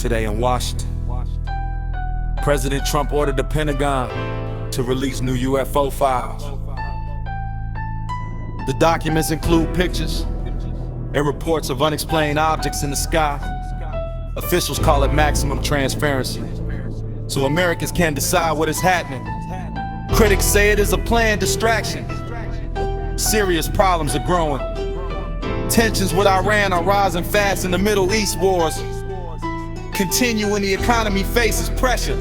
Today in Washington, President Trump ordered the Pentagon to release new UFO files. The documents include pictures and reports of unexplained objects in the sky. Officials call it maximum transparency, so Americans can decide what is happening. Critics say it is a planned distraction. Serious problems are growing. Tensions with Iran are rising fast, and the Middle East wars continue when the economy faces pressure.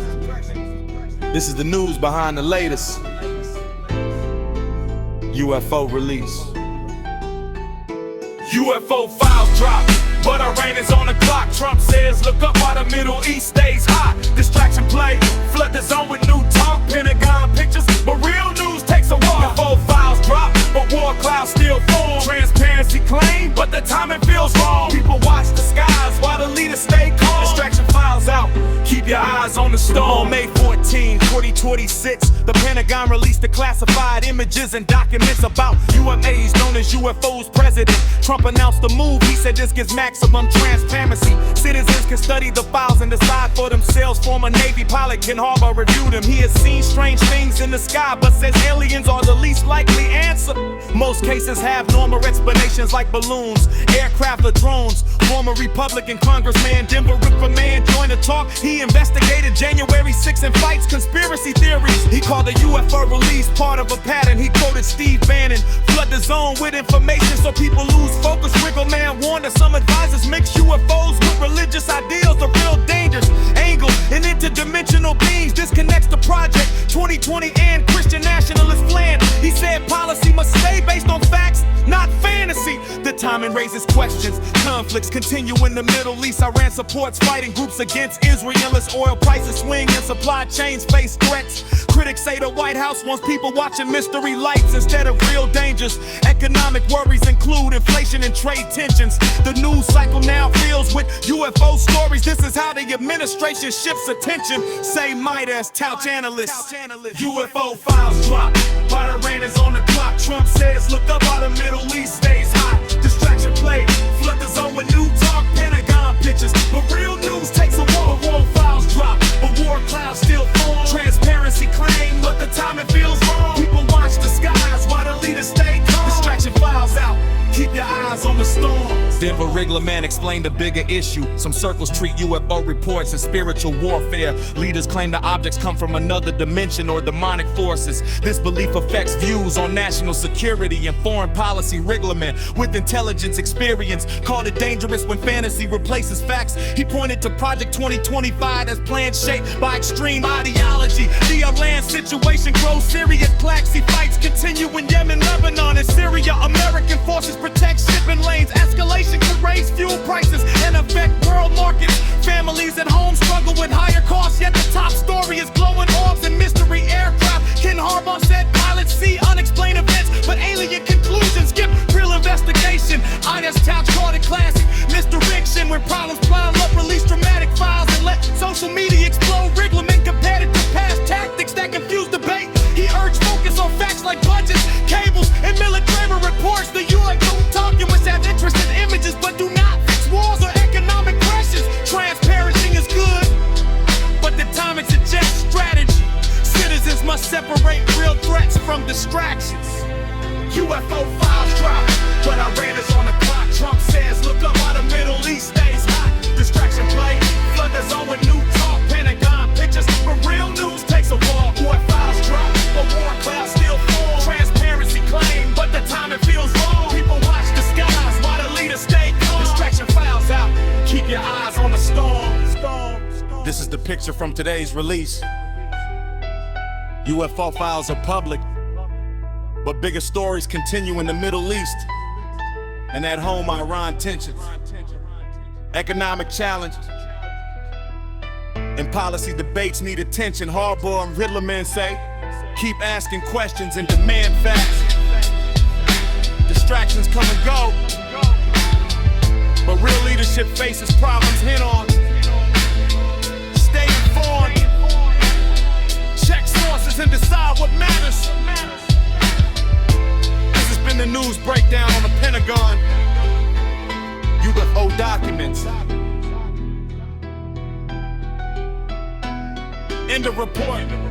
This is the news behind the latest UFO release. UFO files drop, but Iran is on the clock. Trump says look up while the Middle East stays hot. Distraction play, flood the zone with new talk. Pentagon pictures, but real news takes a walk. UFO files drop, but war clouds still form. Transparency claim, but the timing feels wrong. People watch the skies while the leaders stay calm. Distraction files out, keep your eyes on the storm. May 14, 2026, the Pentagon released the classified images and documents about UAPs known as UFOs. President Trump announced the move. He said this gives maximum transparency. Citizens can study the files and decide for themselves. Former Navy pilot Ken Harbaugh reviewed them. He has seen strange things in the sky, but says aliens are the least likely answer. Most cases have normal explanations like balloons, aircraft, or drones. Former Republican Congressman Denver Riggleman joined the talk. He investigated January 6th and fights conspiracy theories. He called the UFO release part of a pattern. He quoted Steve Bannon, flood the zone with information so people lose focus. Riggleman warned that some advisors mix UFOs with religious ideals. The real dangers, angle, and interdimensional beings disconnects the project. 2020 and Christian nationalist plan. He said policy must stay based on facts, not fantasy. The timing raises questions. Conflicts continue in the Middle East. Iran supports fighting groups against Israel as oil prices swing and supply chains face threats. Critics say the White House wants people watching mystery lights instead of real dangers. Economic worries include inflation and trade tensions. The news cycle now fills with UFO stories. This is how the administration shifts attention, say Midas Touch analysts. UFO files drop, but Iran is on the clock. Trump says look up while the Middle East stays hot. Distraction play, flood the zone with new talk. Pentagon pictures, but real news takes a walk. UFO files drop, but war clouds still form. Transparency claim, but the timing feels wrong. People watch the skies while the leaders stay calm. Distraction files out, keep your eyes on the storm. Denver Riggleman explained the bigger issue. Some circles treat UFO reports as spiritual warfare. Leaders claim the objects come from another dimension or demonic forces. This belief affects views on national security and foreign policy. Riggleman, with intelligence experience, called it dangerous when fantasy replaces facts. He pointed to Project 2025 as plans shaped by extreme ideology. The Iran situation grows serious. Black Sea fights continue in Yemen, Lebanon, and Syria. American forces protect shipping lanes. Escalation could raise fuel prices and affect world markets. Families at home struggle with higher costs, yet the top story is glowing orbs and mystery aircraft. Ken Harbaugh said pilots see unexplained events, but alien conclusions skip real investigation. Idas Touch called it classic misdirection. When problems pile up, release dramatic files and let social media explode. Riggleman compared it to past tactics that confuse debate. He urged focus on facts like budgets, cables, and military reports. The UFO documents have interest in images, but do not fix wars or economic pressures. Transparency is good, but the timing suggests strategy. Citizens must separate real threats from distractions. UFO files drop, but Iran is on the clock. Trump says look up while the Middle East stays hot. Distraction play, flood the zone with new talk. Pentagon pictures, but real news takes a walk. UFOs drop, but war clouds still form. Transparency claim, but the timing feels wrong. People watch the skies while the leaders stay calm. Distraction files out, keep your eyes on the storm. This is the picture from today's release. UFO files are public, but bigger stories continue in the Middle East. And at home, Iran tensions, economic challenges, and policy debates need attention. Harbaugh and Riggleman say, keep asking questions and demand facts. Distractions come and go, but real leadership faces problems head on. Stay informed, check sources and decide what matters. This has been the news breakdown on the Pentagon UFO documents. End of report.